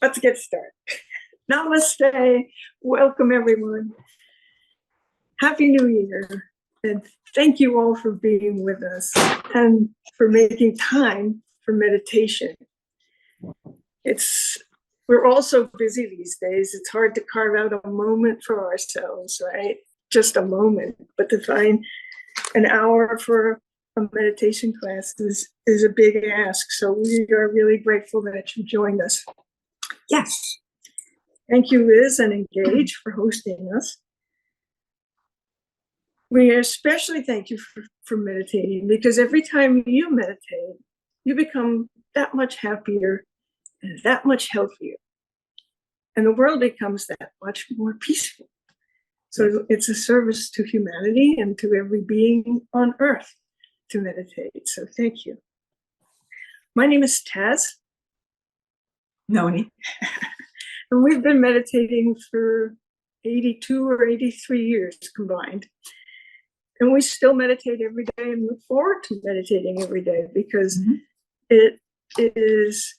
Let's get started. Namaste. Welcome, everyone. Happy New Year. And thank you all for being with us and for making time for meditation. We're all so busy these days. It's hard to carve out a moment for ourselves, right? Just a moment. But to find an hour for a meditation class is a big ask. So we are really grateful that you joined us. Yes. Thank you, Liz and Engage, for hosting us. We especially thank you for meditating, because every time you meditate, you become that much happier and that much healthier. And the world becomes that much more peaceful. So it's a service to humanity and to every being on earth to meditate. So thank you. My name is Tess. Noni. And we've been meditating for 82 or 83 years combined. And we still meditate every day and look forward to meditating every day, because it is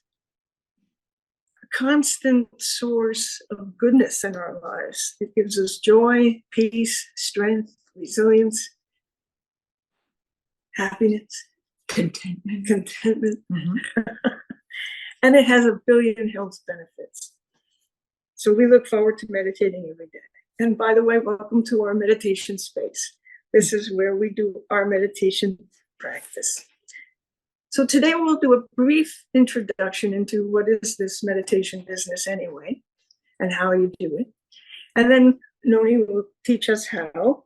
a constant source of goodness in our lives. It gives us joy, peace, strength, resilience, happiness, contentment. And it has a billion health benefits. So we look forward to meditating every day. And by the way, welcome to our meditation space. This is where we do our meditation practice. So today we'll do a brief introduction into what is this meditation business anyway, and how you do it. And then Noni will teach us how,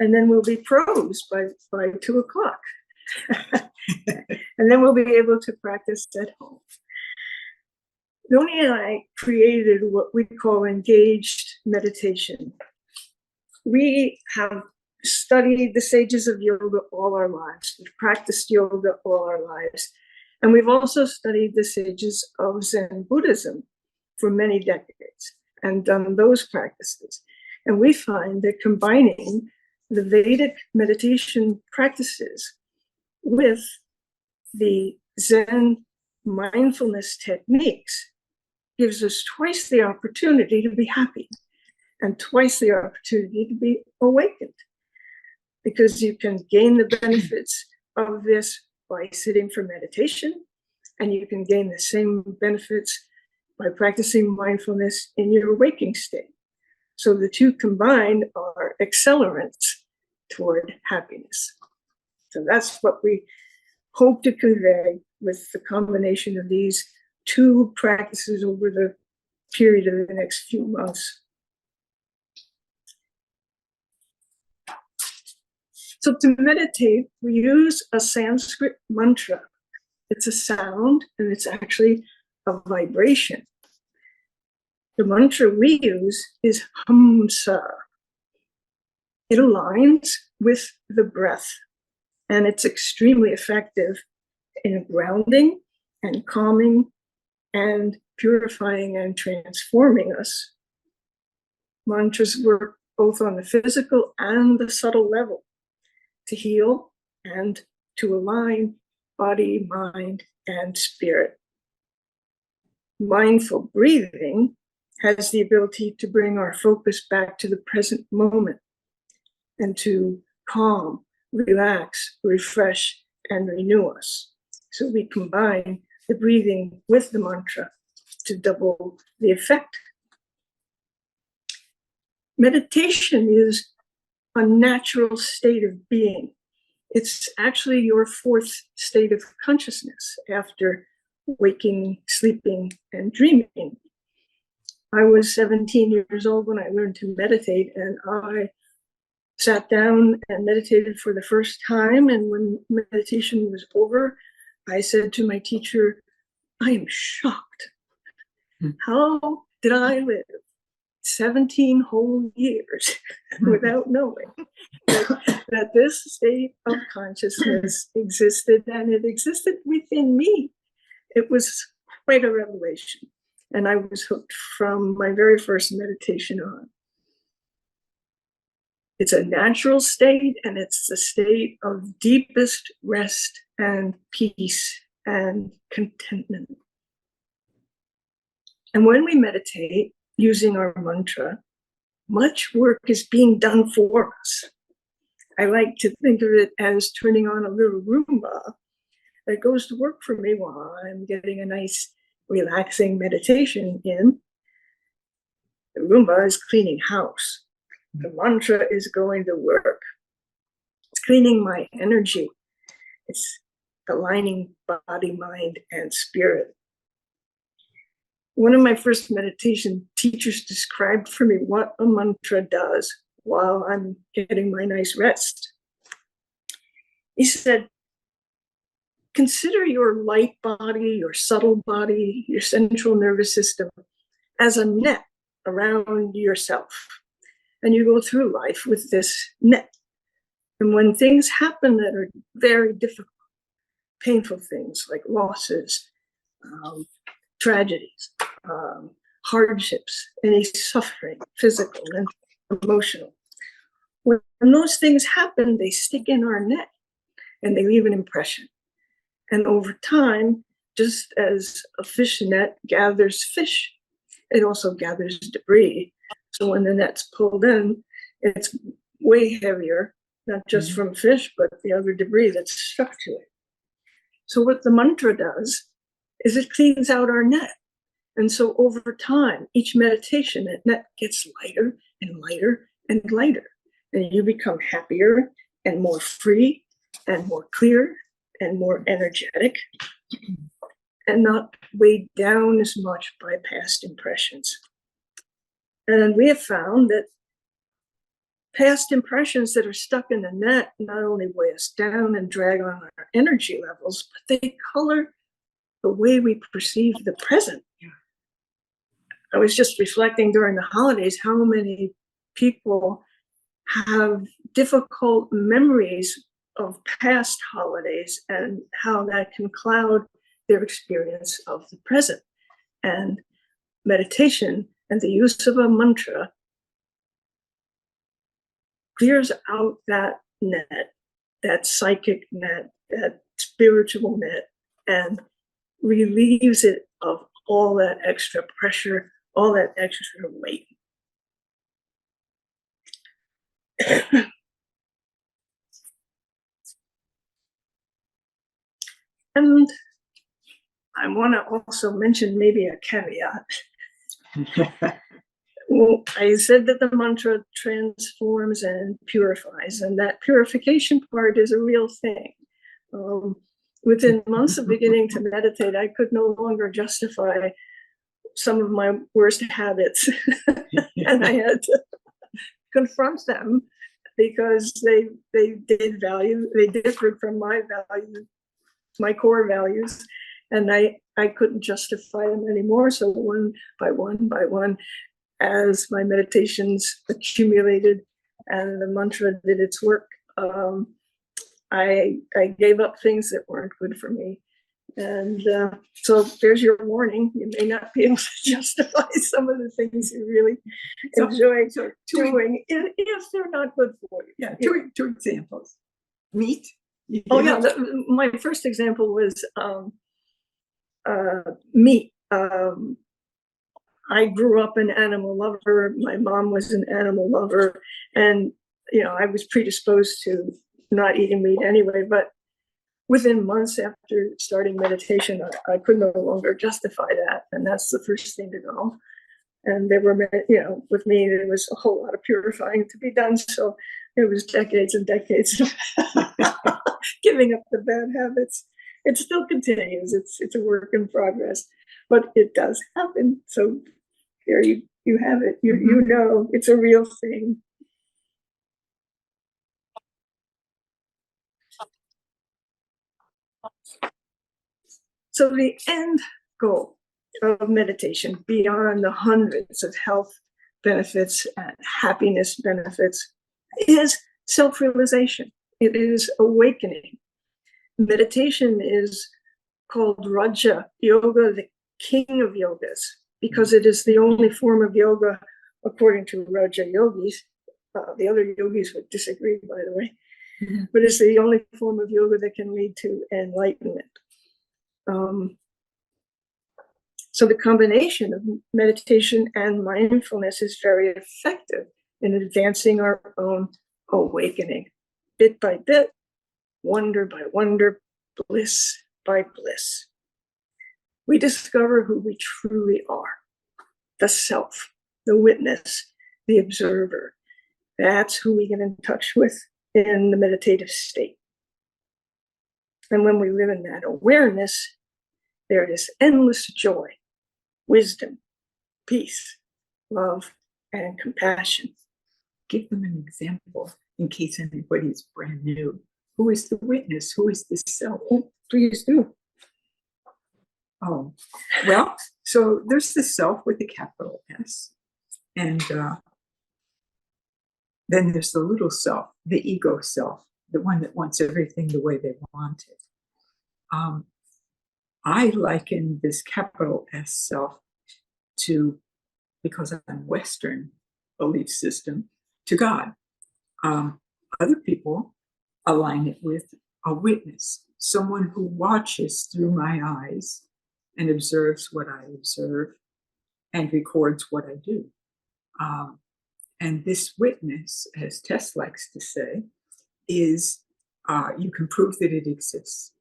and then we'll be pros by 2 o'clock. And then we'll be able to practice at home. Noni and I created what we call engaged meditation. We have studied the sages of yoga all our lives. We've practiced yoga all our lives. And we've also studied the sages of Zen Buddhism for many decades and done those practices. And we find that combining the Vedic meditation practices with the Zen mindfulness techniques gives us twice the opportunity to be happy and twice the opportunity to be awakened. Because you can gain the benefits of this by sitting for meditation, and you can gain the same benefits by practicing mindfulness in your waking state. So the two combined are accelerants toward happiness. So that's what we hope to convey with the combination of these two practices over the period of the next few months. So to meditate, we use a Sanskrit mantra. It's a sound, and it's actually a vibration. The mantra we use is Hamsa. It aligns with the breath, and it's extremely effective in grounding and calming and purifying and transforming us. Mantras work both on the physical and the subtle level, to heal and to align body, mind, and spirit. Mindful breathing has the ability to bring our focus back to the present moment and to calm, relax, refresh, and renew us. So we combine the breathing with the mantra to double the effect. Meditation is a natural state of being. It's actually your fourth state of consciousness after waking, sleeping, and dreaming. I was 17 years old when I learned to meditate, and I sat down and meditated for the first time. And when meditation was over, I said to my teacher, I am shocked. How did I live 17 whole years without knowing that this state of consciousness existed, and it existed within me? It was quite a revelation, and I was hooked from my very first meditation on. It's a natural state, and it's a state of deepest rest and peace and contentment. And when we meditate using our mantra, much work is being done for us. I like to think of it as turning on a little Roomba that goes to work for me while I'm getting a nice, relaxing meditation in. The Roomba is cleaning house. The mantra is going to work. It's cleaning my energy. It's aligning body, mind, and spirit. One of my first meditation teachers described for me what a mantra does while I'm getting my nice rest. He said, consider your light body, your subtle body, your central nervous system as a net around yourself. And you go through life with this net. And when things happen that are very difficult, painful things like losses, tragedies, hardships, any suffering, physical and emotional. When those things happen, they stick in our net and they leave an impression. And over time, just as a fish net gathers fish, it also gathers debris. So when the net's pulled in, it's way heavier, not just from fish, but the other debris that's stuck to it. So what the mantra does is it cleans out our net. And so over time, each meditation, that net gets lighter and lighter and lighter. And you become happier and more free and more clear and more energetic and not weighed down as much by past impressions. And we have found that past impressions that are stuck in the net not only weigh us down and drag on our energy levels, but they color the way we perceive the present. I was just reflecting during the holidays how many people have difficult memories of past holidays and how that can cloud their experience of the present. And meditation and the use of a mantra clears out that net, that psychic net, that spiritual net, and relieves it of all that extra pressure, all that extra weight. And I want to also mention maybe a caveat. Well, I said that the mantra transforms and purifies, and that purification part is a real thing. Within months of beginning to meditate, I could no longer justify some of my worst habits, and I had to confront them because they differed from my values, my core values, and I couldn't justify them anymore. So one by one, as my meditations accumulated and the mantra did its work, I gave up things that weren't good for me. And so there's your warning. You may not be able to justify some of the things you really enjoy doing if they're not good for you. Yeah, two examples. Meat. Oh yeah, my first example was meat. I grew up an animal lover. My mom was an animal lover, and I was predisposed to not eating meat anyway. But within months after starting meditation, I could no longer justify that, and that's the first thing to go. And there were, with me, there was a whole lot of purifying to be done. So it was decades and decades of giving up the bad habits. It still continues. It's a work in progress, but it does happen. So here you have it. You know it's a real thing. So the end goal of meditation, beyond the hundreds of health benefits and happiness benefits, is self-realization. It is awakening. Meditation is called Raja Yoga, the king of yogas, because it is the only form of yoga, according to Raja yogis. The other yogis would disagree, by the way, but it's the only form of yoga that can lead to enlightenment. So the combination of meditation and mindfulness is very effective in advancing our own awakening, bit by bit, wonder by wonder, bliss by bliss. We discover who we truly are, the self, the witness, the observer. That's who we get in touch with in the meditative state. And when we live in that awareness, there is endless joy, wisdom, peace, love, and compassion. Give them an example in case anybody's brand new. Who is the witness? Who is the self? Oh, please do. Oh, well, so there's the self with the capital S. And then there's the little self, the ego self, the one that wants everything the way they want it. I liken this capital S self to, because I'm Western belief system, to God. Other people align it with a witness, someone who watches through my eyes and observes what I observe and records what I do. And this witness, as Tess likes to say, is you can prove that it exists.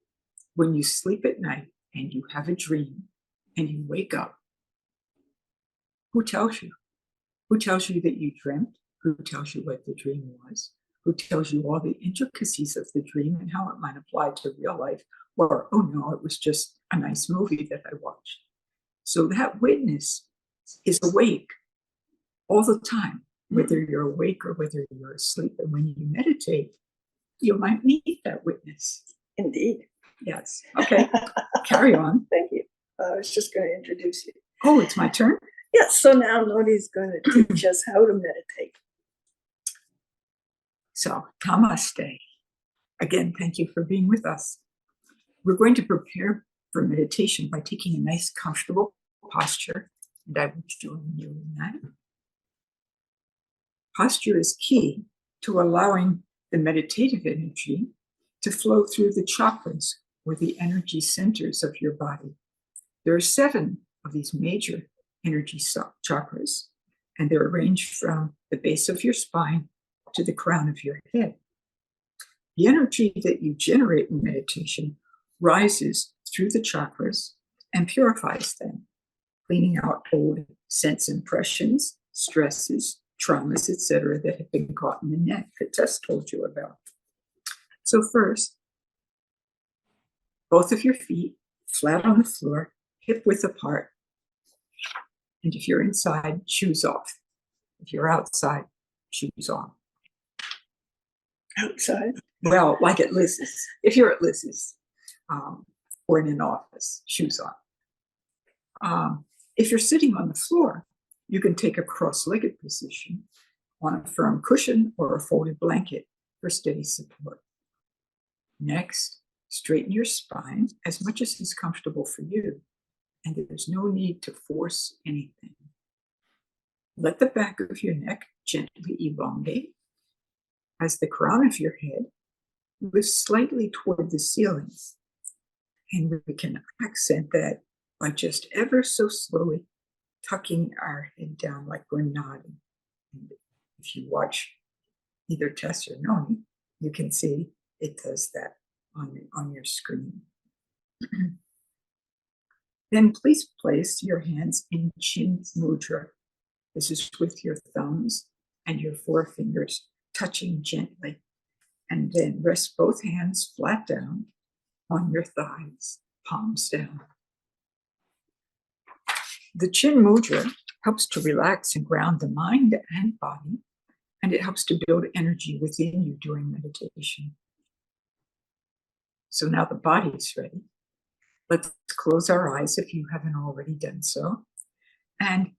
When you sleep at night and you have a dream and you wake up, who tells you? Who tells you that you dreamt? Who tells you what the dream was? Who tells you all the intricacies of the dream and how it might apply to real life? Or, oh no, it was just a nice movie that I watched. So that witness is awake all the time, whether you're awake or whether you're asleep. And when you meditate, you might meet that witness. Indeed. Yes. Okay. Carry on. Thank you. I was just going to introduce you. Oh, it's my turn? Yes, so now Noni's going to teach us how to meditate. So, namaste. Again, thank you for being with us. We're going to prepare for meditation by taking a nice, comfortable posture, and I will join you in that. Posture is key to allowing the meditative energy to flow through the chakras, or the energy centers of your body. There are 7 of these major energy chakras, and they're arranged from the base of your spine to the crown of your head. The energy that you generate in meditation rises through the chakras and purifies them, cleaning out old sense impressions, stresses, traumas, etc., that have been caught in the net that Tess told you about. So first, both of your feet flat on the floor, hip width apart. And if you're inside, shoes off. If you're outside, shoes on. Outside? Well, like at Liz's. If you're at Liz's, or in an office, shoes on. If you're sitting on the floor, you can take a cross-legged position on a firm cushion or a folded blanket for steady support. Next, straighten your spine as much as is comfortable for you, and there's no need to force anything. Let the back of your neck gently elongate as the crown of your head lifts slightly toward the ceiling. And we can accent that by just ever so slowly tucking our head down like we're nodding. And if you watch either Tess or Noni, you can see it does that on your screen. Then please place your hands in Chin Mudra. This is with your thumbs and your forefingers touching gently. And then rest both hands flat down on your thighs, palms down. The Chin Mudra helps to relax and ground the mind and body, and it helps to build energy within you during meditation. So now the body is ready. Let's close our eyes if you haven't already done so, and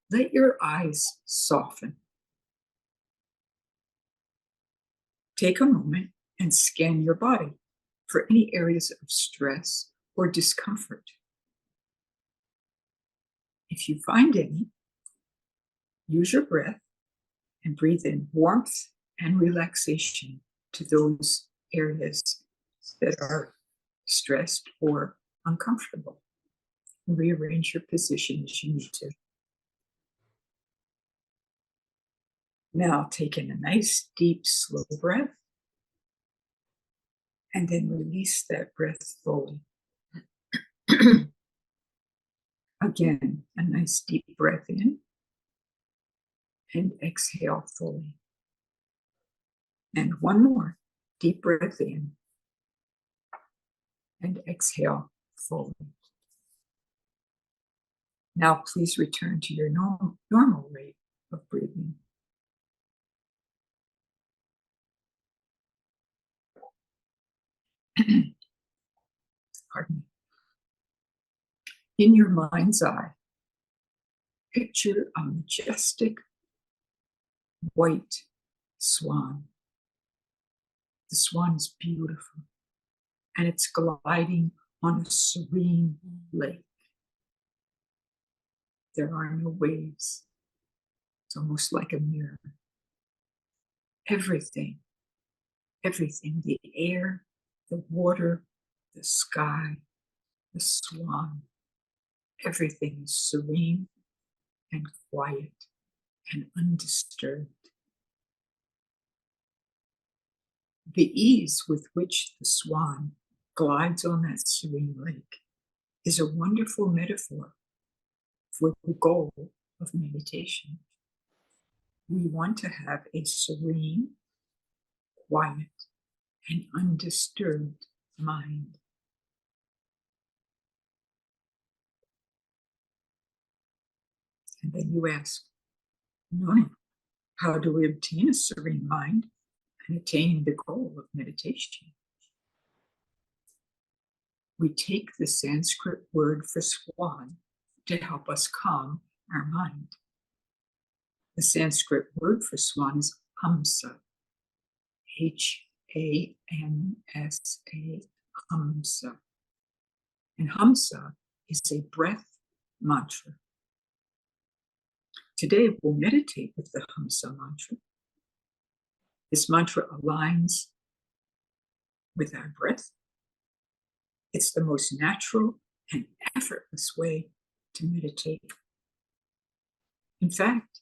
let your eyes soften. Take a moment and scan your body for any areas of stress or discomfort. If you find any, use your breath and breathe in warmth and relaxation to those areas that are stressed or uncomfortable. Rearrange your position as you need to. Now take in a nice, deep, slow breath, and then release that breath fully. Again, a nice, deep breath in, and exhale fully. And one more deep breath in, and exhale fully. Now please return to your normal rate of breathing. Pardon me. In your mind's eye, picture a majestic white swan. The swan is beautiful, and it's gliding on a serene lake. There are no waves. It's almost like a mirror. Everything, the air, the water, the sky, the swan, everything is serene and quiet and undisturbed. The ease with which the swan glides on that serene lake is a wonderful metaphor for the goal of meditation. We want to have a serene, quiet, and undisturbed mind. And then you ask, Noni, how do we obtain a serene mind and attain the goal of meditation? We take the Sanskrit word for swan to help us calm our mind. The Sanskrit word for swan is hamsa, Hamsa, hamsa. And hamsa is a breath mantra. Today we'll meditate with the hamsa mantra. This mantra aligns with our breath. It's the most natural and effortless way to meditate. In fact,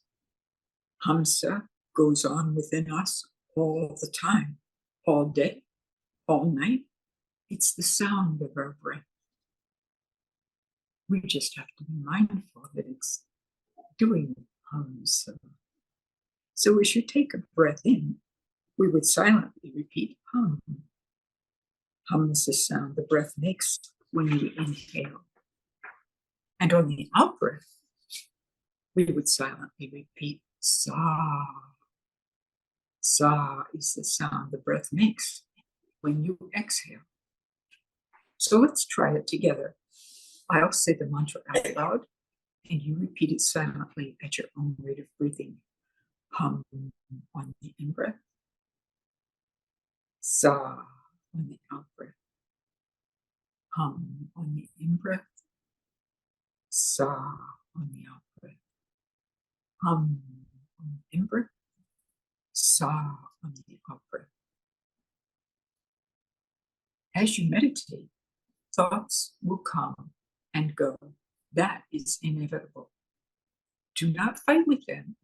hamsa goes on within us all the time, all day, all night. It's the sound of our breath. We just have to be mindful that it's doing hamsa. So as you take a breath in, we would silently repeat hum. Hum is the sound the breath makes when you inhale. And on the out breath, we would silently repeat sa. Sa is the sound the breath makes when you exhale. So let's try it together. I'll say the mantra out loud, and you repeat it silently at your own rate of breathing. Hum on the in-breath. Sa on the out-breath. Hum on the in-breath. Sa on the out-breath. Hum on the in-breath. Sa on the out-breath. As you meditate, thoughts will come and go. That is inevitable. Do not fight with them.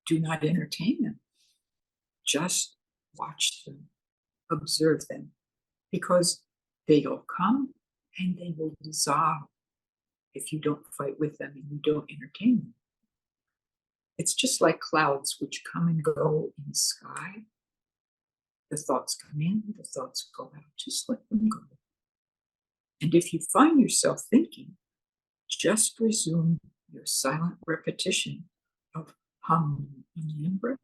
Do not entertain them. Just watch them, observe them, because they'll come and they will dissolve if you don't fight with them and you don't entertain them. It's just like clouds which come and go in the sky. The thoughts come in, the thoughts go out. Just let them go. And if you find yourself thinking, just resume your silent repetition of hum on the in-breath,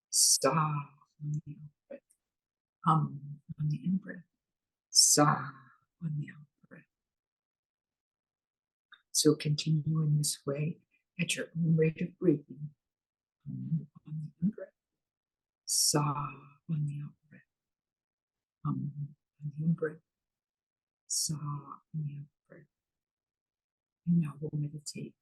sa on the out-breath, hum on the in-breath, sa on the out-breath. So continue in this way at your own rate of breathing. Hum on the in-breath, sa on the out-breath, hum on the in-breath, sa on the out-breath. And now we'll meditate.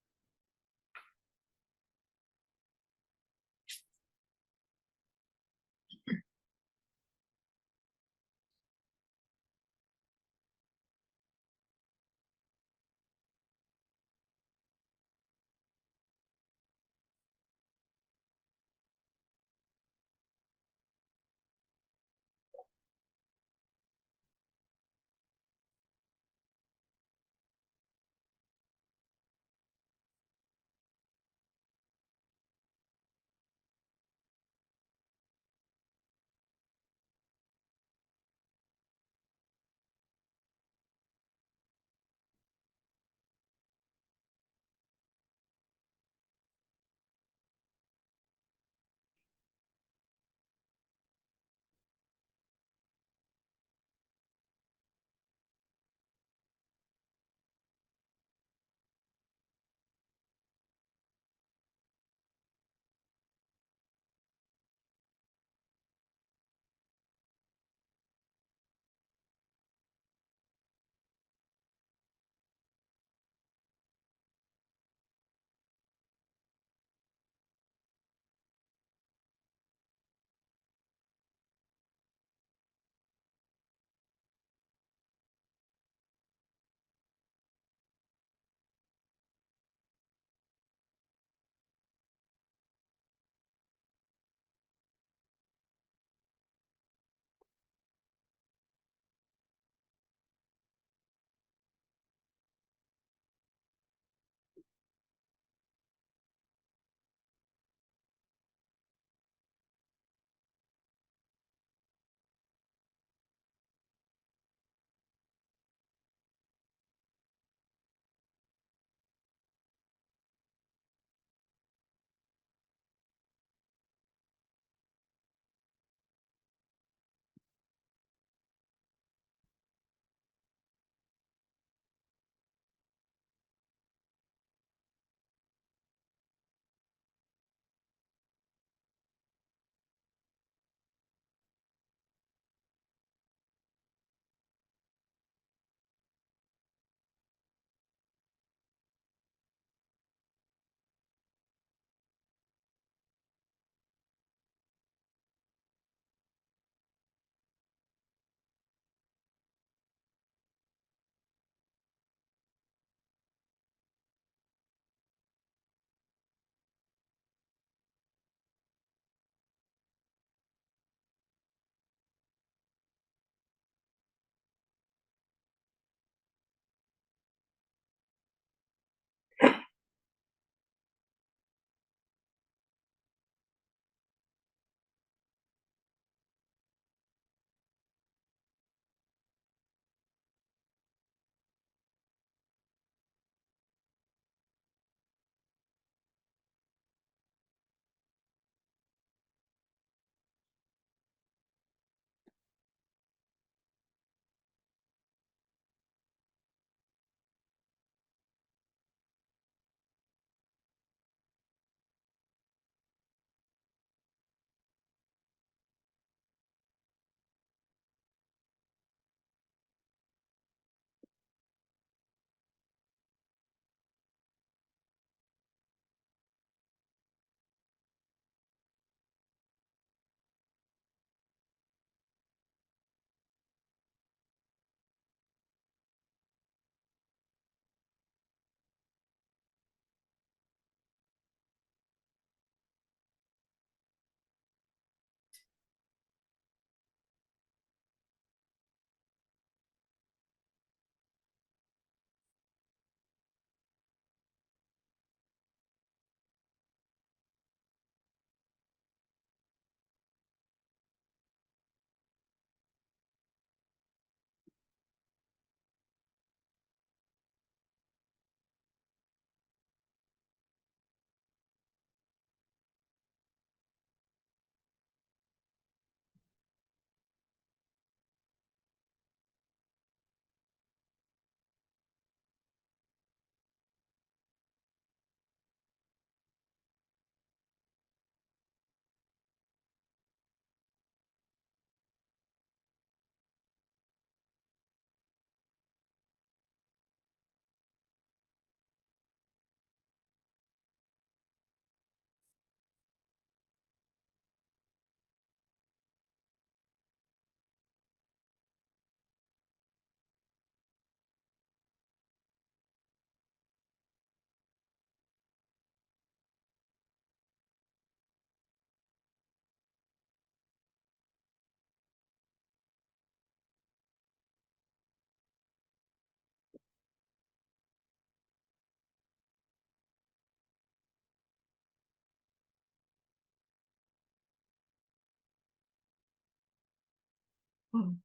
Mm.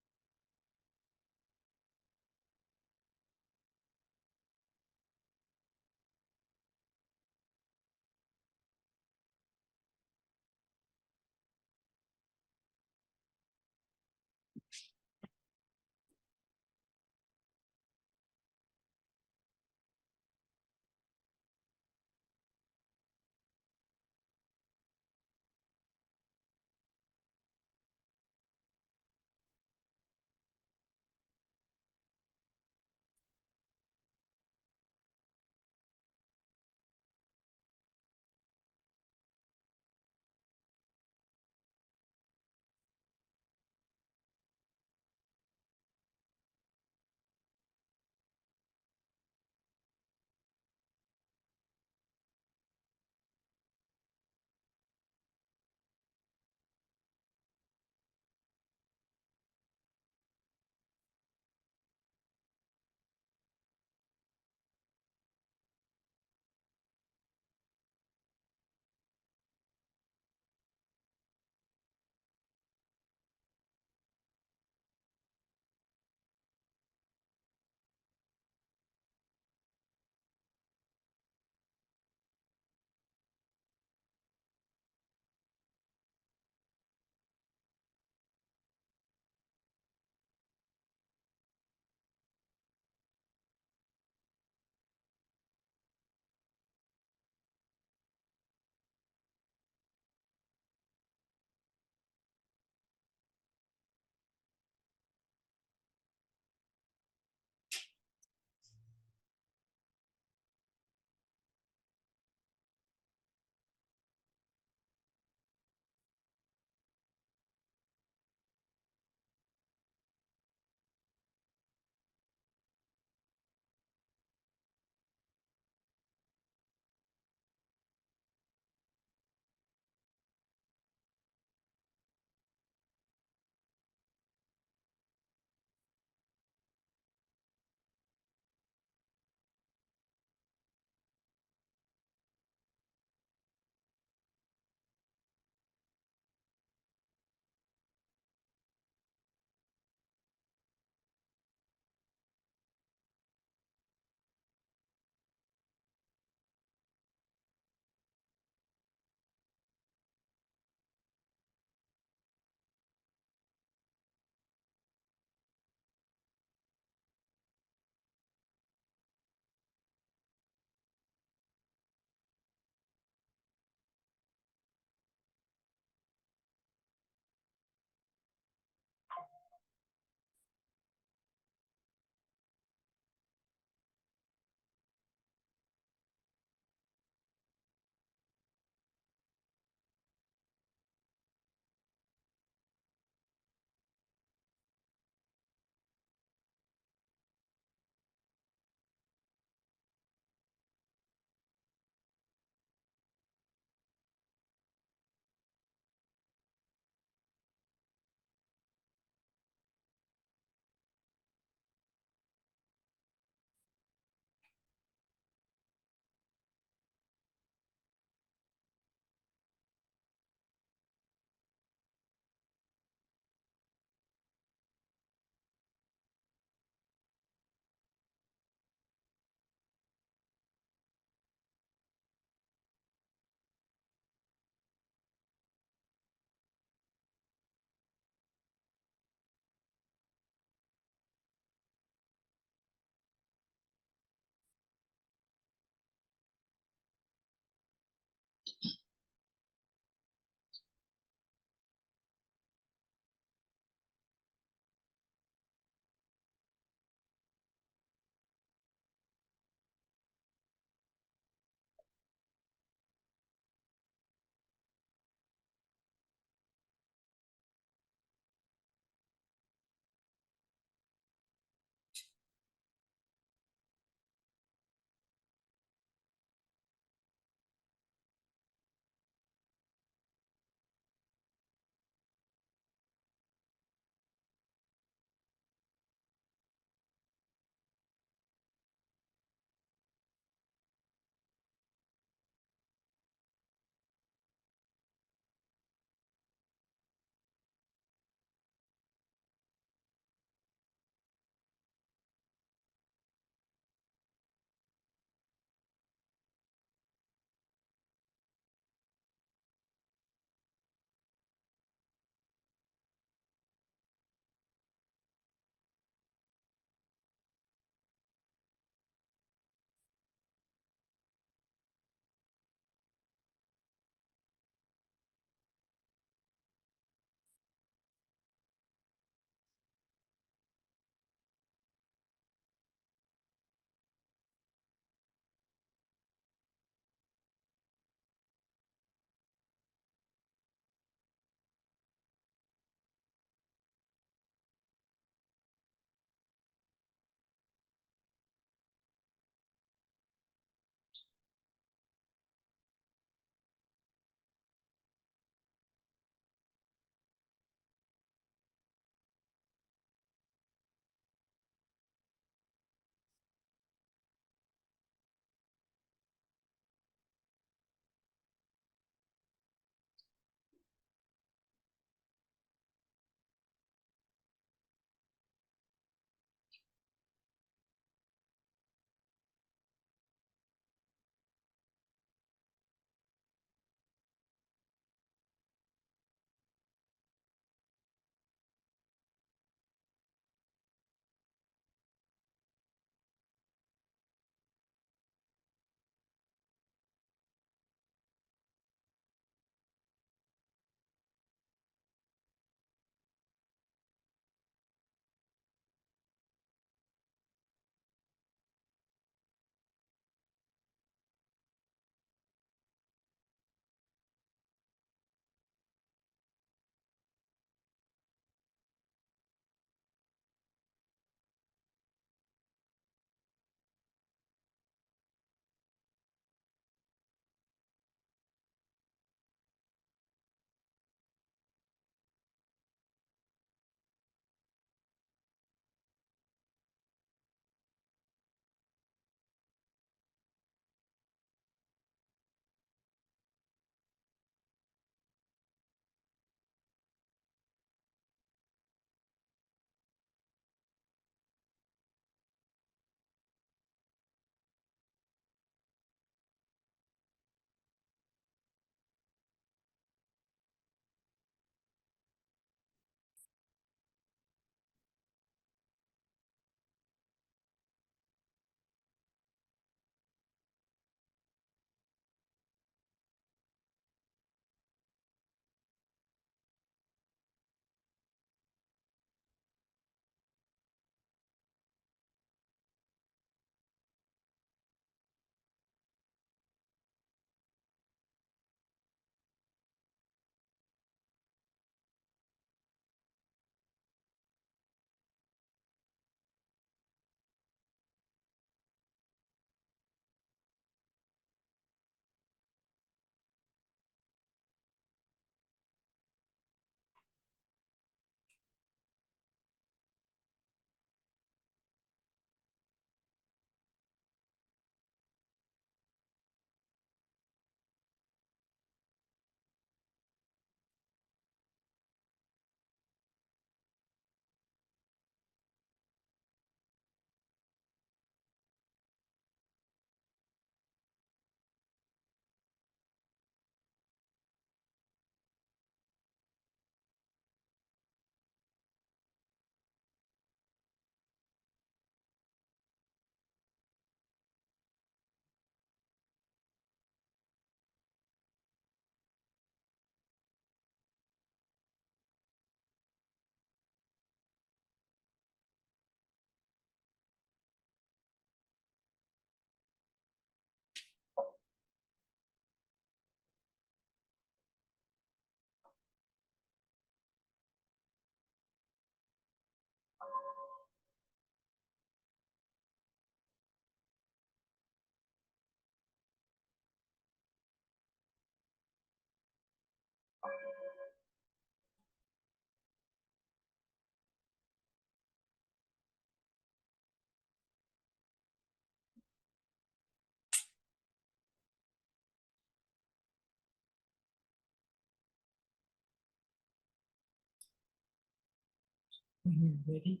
When you're ready,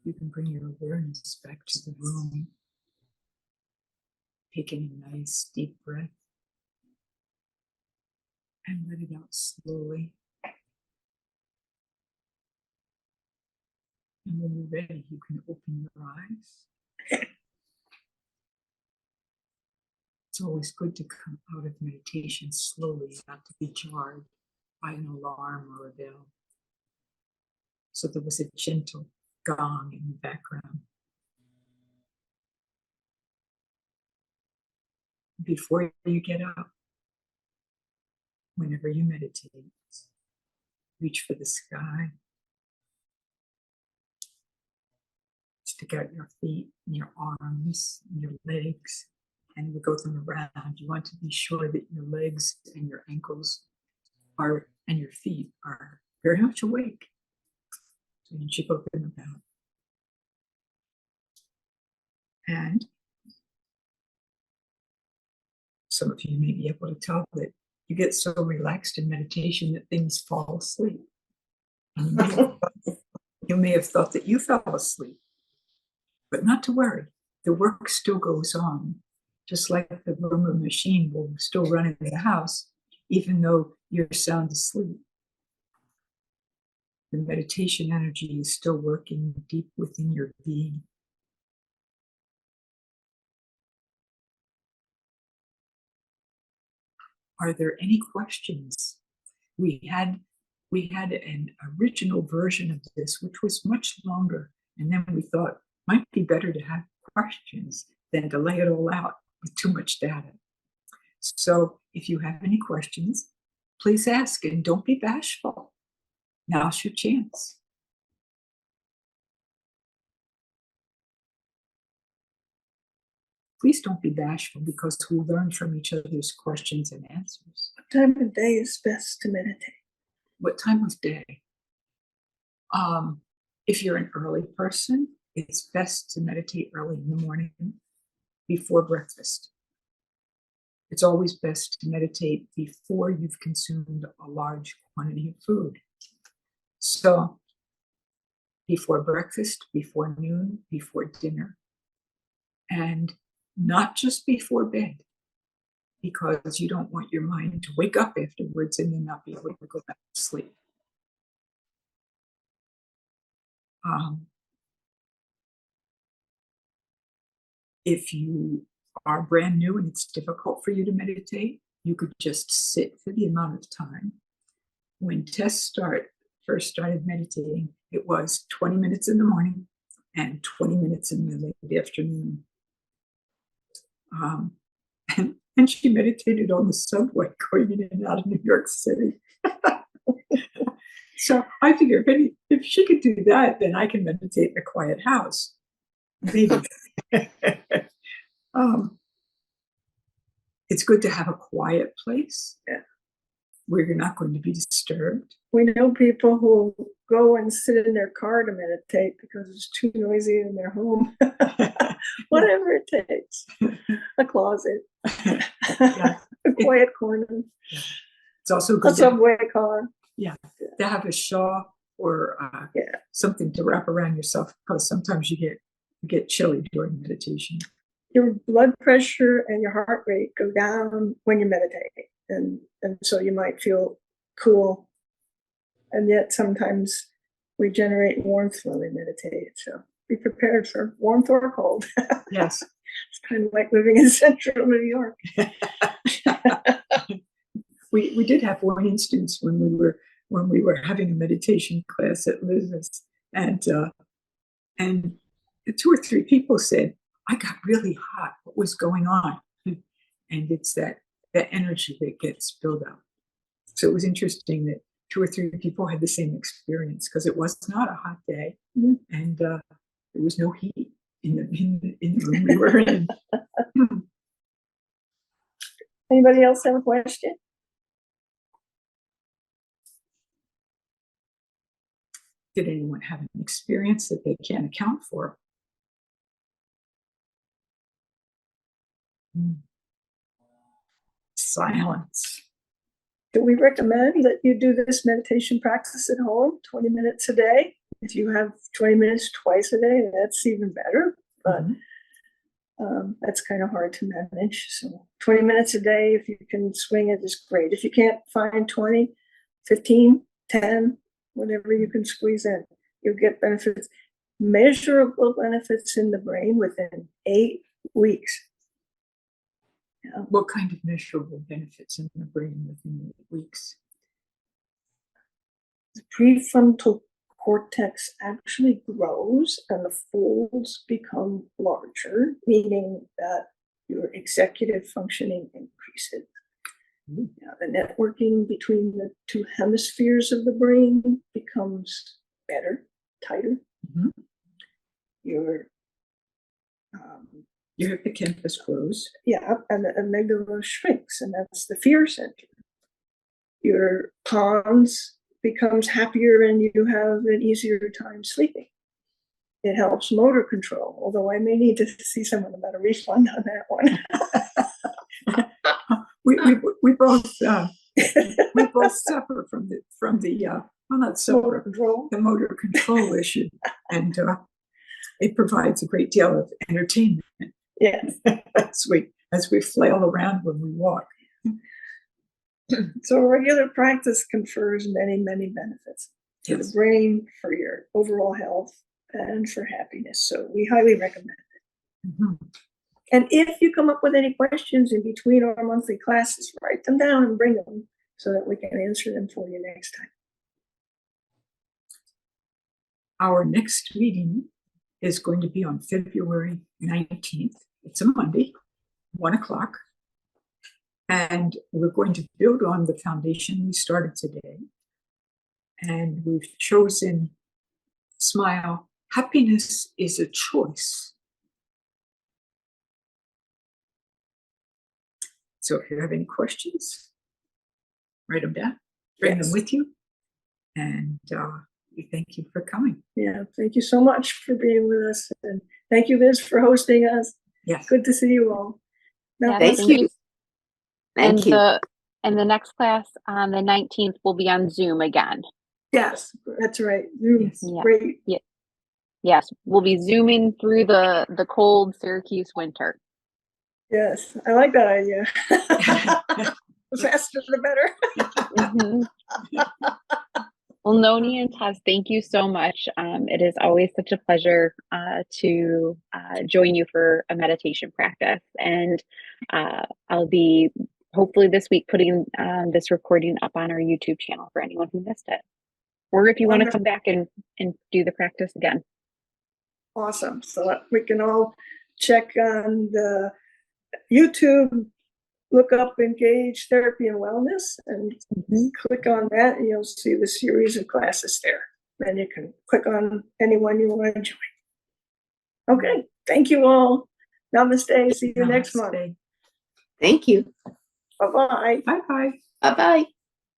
you can bring your awareness back to the room, taking a nice deep breath and let it out slowly. And when you're ready, you can open your eyes. It's always good to come out of meditation slowly, not to be jarred by an alarm or a bell. So there was a gentle gong in the background. Before you get up, whenever you meditate, reach for the sky. Stick out your feet and your arms and your legs and wiggle them around. You want to be sure that your legs and your ankles are, and your feet are very much awake. So you jiggle them about. And some of you may be able to tell that you get so relaxed in meditation that things fall asleep. And you may have thought that you fell asleep, but not to worry. The work still goes on, just like the room or machine will still run in the house, even though you're sound asleep. The meditation energy is still working deep within your being. Are there any questions? We had an original version of this, which was much longer. And then we thought, might be better to have questions than to lay it all out with too much data. So if you have any questions, please ask and don't be bashful. Now's your chance. Please don't be bashful, because we learn from each other's questions and answers. What time of day is best to meditate? What time of day? If you're an early person, it's best to meditate early in the morning before breakfast. It's always best to meditate before you've consumed a large quantity of food. So before breakfast, before noon, before dinner, and not just before bed, because you don't want your mind to wake up afterwards and then not be able to go back to sleep. If you are brand new and it's difficult for you to meditate, you could just sit for the amount of time. When Tess first started meditating, it was 20 minutes in the morning and 20 minutes in the late afternoon. And she meditated on the subway going in and out of New York City. So I figure if she could do that, then I can meditate in a quiet house. Maybe. It's good to have a quiet place where you're not going to be disturbed. We know people who go and sit in their car to meditate because it's too noisy in their home. Whatever it takes. A closet. Yeah. A quiet corner. Yeah. It's also good a subway car. To have a shawl or something to wrap around yourself, because sometimes you get chilly during meditation. Your blood pressure and your heart rate go down when you meditate, and so you might feel cool, and yet sometimes we generate warmth when we meditate. So be prepared for warmth or cold. Yes. It's kind of like living in central New York. We did have one instance when we were having a meditation class at Liz's, and 2 or 3 people said, "I got really hot. What was going on?" And it's that energy that gets built up. So it was interesting that 2 or 3 people had the same experience, because it was not a hot day, and there was no heat in the room we were in. Anybody else have a question? Did anyone have an experience that they can't account for? Silence. Do we recommend that you do this meditation practice at home, 20 minutes a day? If you have 20 minutes twice a day, that's even better, but that's kind of hard to manage. So 20 minutes a day, if you can swing it, is great. If you can't find 20, 15, 10, whatever you can squeeze in, you'll get benefits, measurable benefits in the brain within 8 weeks. Yeah. What kind of measurable benefits in the brain within 8 weeks? The prefrontal cortex actually grows and the folds become larger, meaning that your executive functioning increases. Yeah, the networking between the two hemispheres of the brain becomes better, tighter. Your hippocampus grows. Yeah, and the amygdala shrinks, and that's the fear center. Your pons becomes happier and you have an easier time sleeping. It helps motor control, although I may need to see someone about a refund on that one. we both suffer from the well, not suffer, the motor control issue, and it provides a great deal of entertainment. Yes, as we flail around when we walk. So regular practice confers many, many benefits to the brain, for your overall health, and for happiness. So we highly recommend it. And if you come up with any questions in between our monthly classes, write them down and bring them so that we can answer them for you next time. Our next meeting is going to be on February 19th. It's a Monday, 1 o'clock. And we're going to build on the foundation we started today. And we've chosen Smile. Happiness is a choice. So if you have any questions, write them down, bring them with you. And we thank you for coming. Yeah, thank you so much for being with us. And thank you, Liz, for hosting us. Yes. Good to see you all. Now, thank you. Thank you. And the next class on the 19th will be on Zoom again. Yes, that's right. Zoom. Yes. Yeah. Great. Yeah. Yes, we'll be zooming through the cold Syracuse winter. Yes, I like that idea. The faster the better. Well, Noni and Tess, thank you so much. It is always such a pleasure to join you for a meditation practice. And I'll be hopefully this week putting this recording up on our YouTube channel for anyone who missed it. Or if you want to come back and do the practice again. Awesome. So that we can all check on the YouTube, look up Engage Therapy and Wellness, and click on that, and you'll see the series of classes there. Then you can click on anyone you want to join. Okay. Thank you all. Namaste. See you next month. Thank you. Bye-bye. Bye-bye. Bye-bye.